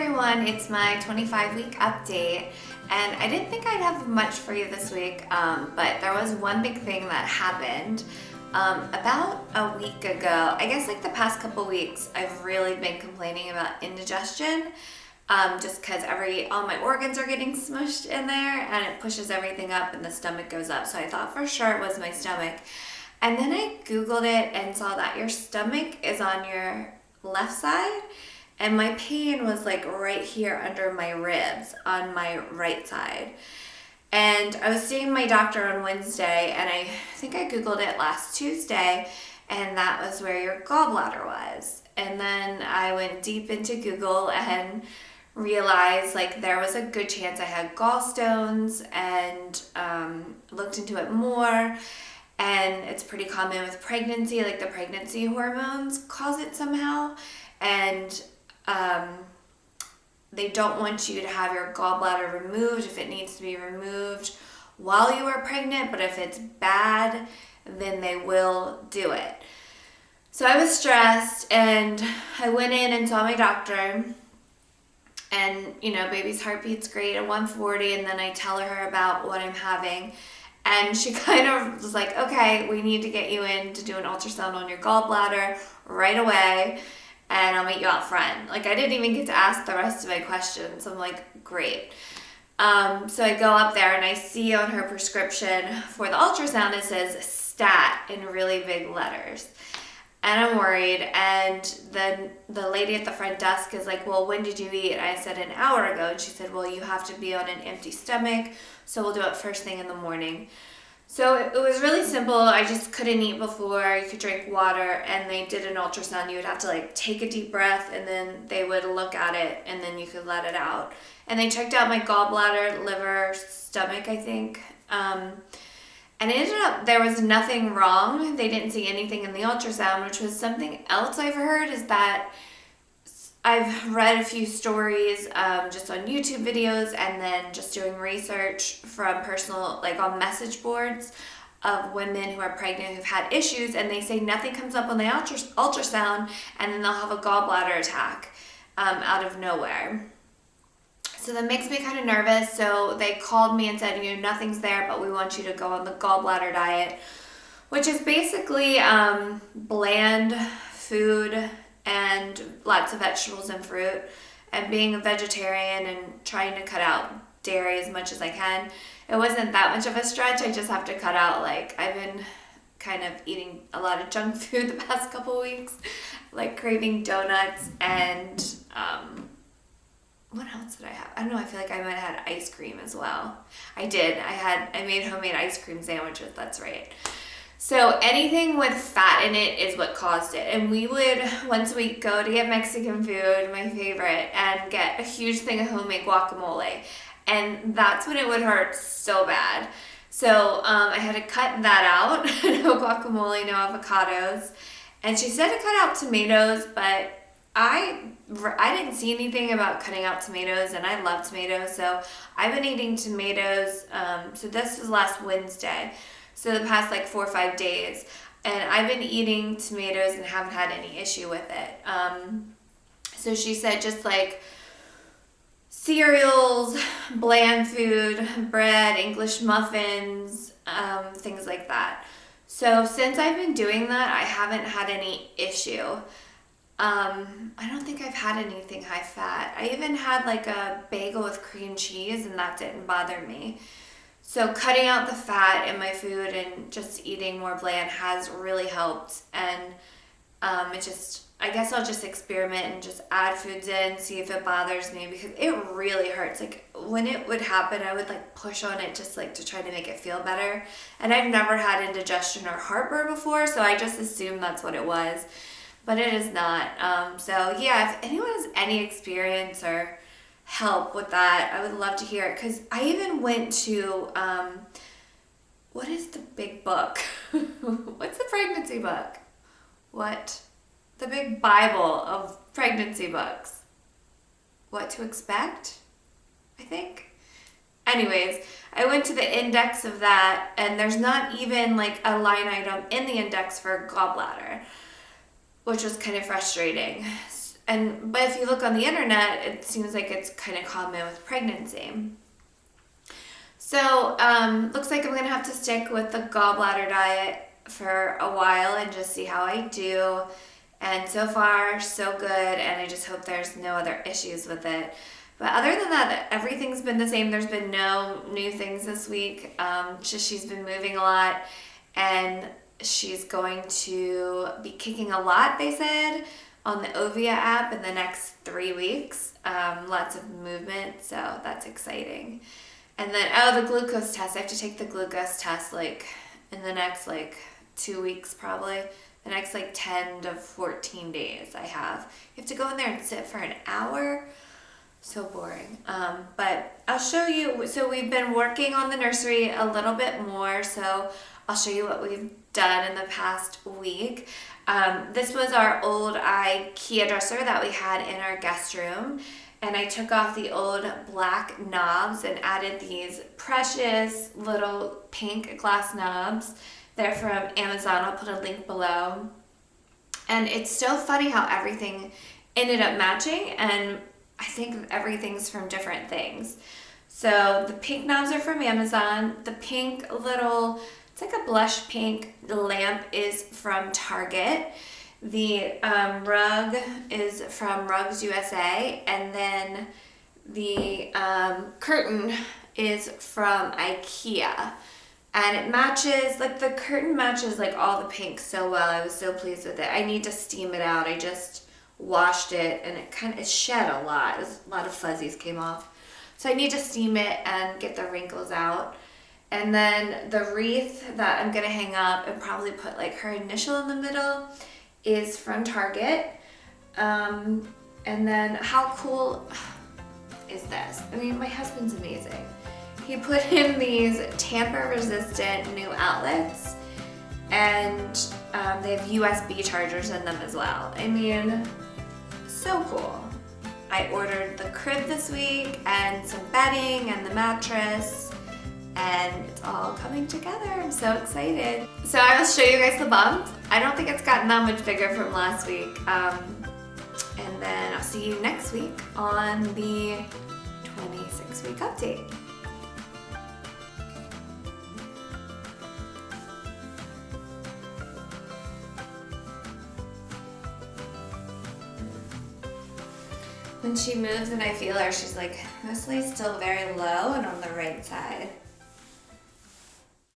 everyone, it's my 25-week update, and I didn't think I'd have much for you this week, but there was one big thing that happened about a week ago. I guess like the past couple weeks, I've really been complaining about indigestion, just because all my organs are getting smushed in there, and it pushes everything up and the stomach goes up. So I thought for sure it was my stomach. And then I Googled it and saw that your stomach is on your left side, and my pain was like right here under my ribs on my right side. And I was seeing my doctor on Wednesday, and I think I Googled it last Tuesday, and that was where your gallbladder was. And then I went deep into Google and realized like there was a good chance I had gallstones, and looked into it more. And it's pretty common with pregnancy, like the pregnancy hormones cause it somehow. And they don't want you to have your gallbladder removed if it needs to be removed while you are pregnant, but if it's bad, then they will do it. So I was stressed, and I went in and saw my doctor, and baby's heartbeat's great at 140, and then I tell her about what I'm having. And she kind of was like, okay, we need to get you in to do an ultrasound on your gallbladder right away, and I'll meet you out front. Like, I didn't even get to ask the rest of my questions. I'm like, great. So I go up there, and I see on her prescription for the ultrasound, it says stat in really big letters. And I'm worried, and then the lady at the front desk is like, well, when did you eat? I said an hour ago, and she said, well, you have to be on an empty stomach, so we'll do it first thing in the morning. So it was really simple. I just couldn't eat before. You could drink water, and they did an ultrasound. You would have to like take a deep breath, and then they would look at it, and then you could let it out. And they checked out my gallbladder, liver, stomach, I think. And it ended up, there was nothing wrong. They didn't see anything in the ultrasound, which was something else I've heard, is that I've read a few stories just on YouTube videos, and then just doing research from personal, like on message boards of women who are pregnant who've had issues, and they say nothing comes up on the ultrasound, and then they'll have a gallbladder attack out of nowhere. So that makes me kind of nervous. So they called me and said, nothing's there, but we want you to go on the Gallbladder Diet, which is basically bland food and lots of vegetables and fruit, and being a vegetarian and trying to cut out dairy as much as I can. It wasn't that much of a stretch. I just have to cut out, I've been kind of eating a lot of junk food the past couple weeks, like craving donuts and what else did I have? I don't know. I feel like I might have had ice cream as well. I did. I made homemade ice cream sandwiches. That's right. So anything with fat in it is what caused it. And we would once a week go to get Mexican food, my favorite, and get a huge thing of homemade guacamole. And that's when it would hurt so bad. So I had to cut that out. No guacamole, no avocados. And she said to cut out tomatoes, but I didn't see anything about cutting out tomatoes, and I love tomatoes, so I've been eating tomatoes. So this was last Wednesday, so the past 4 or 5 days, and I've been eating tomatoes and haven't had any issue with it. So she said just cereals, bland food, bread, English muffins, things like that. So since I've been doing that, I haven't had any issue. I don't think I've had anything high fat. I even had a bagel with cream cheese, and that didn't bother me. So cutting out the fat in my food and just eating more bland has really helped. And I guess I'll just experiment and just add foods in, see if it bothers me, because it really hurts. When it would happen, I would push on it just to try to make it feel better. And I've never had indigestion or heartburn before, so I just assumed that's what it was. But it is not. So yeah, if anyone has any experience or help with that, I would love to hear it. Because I even went to, what is the big book? What's the pregnancy book? What? The big Bible of pregnancy books. What to Expect, I think. Anyways, I went to the index of that, and there's not even a line item in the index for gallbladder, which was kind of frustrating. but if you look on the internet, it seems like it's kind of common with pregnancy. So looks like I'm gonna have to stick with the gallbladder diet for a while and just see how I do. And so far, so good, and I just hope there's no other issues with it. But other than that, everything's been the same. There's been no new things this week. Just she's been moving a lot, and she's going to be kicking a lot, they said, on the Ovia app in the next 3 weeks. Lots of movement, so that's exciting. And then, the glucose test. I have to take the glucose test in the next 2 weeks probably. The next 10 to 14 days I have. You have to go in there and sit for an hour. So boring. But I'll show you. So we've been working on the nursery a little bit more. So I'll show you what we've done in the past week. This was our old IKEA dresser that we had in our guest room. And I took off the old black knobs and added these precious little pink glass knobs. They're from Amazon. I'll put a link below. And it's so funny how everything ended up matching, and I think everything's from different things. So the pink knobs are from Amazon. The pink little, it's like a blush pink lamp is from Target. The rug is from Rugs USA, and then the curtain is from IKEA. And it matches, the curtain matches all the pink so well. I was so pleased with it. I need to steam it out. I just washed it and it shed a lot. A lot of fuzzies came off. So I need to steam it and get the wrinkles out. And then the wreath that I'm going to hang up and probably put her initial in the middle is from Target. And then how cool is this? I mean, my husband's amazing. He put in these tamper-resistant new outlets, and they have USB chargers in them as well. I mean, so cool. I ordered the crib this week and some bedding and the mattress, and it's all coming together. I'm so excited. So I will show you guys the bump. I don't think it's gotten that much bigger from last week. And then I'll see you next week on the 26-week update. When she moves and I feel her, she's mostly still very low and on the right side.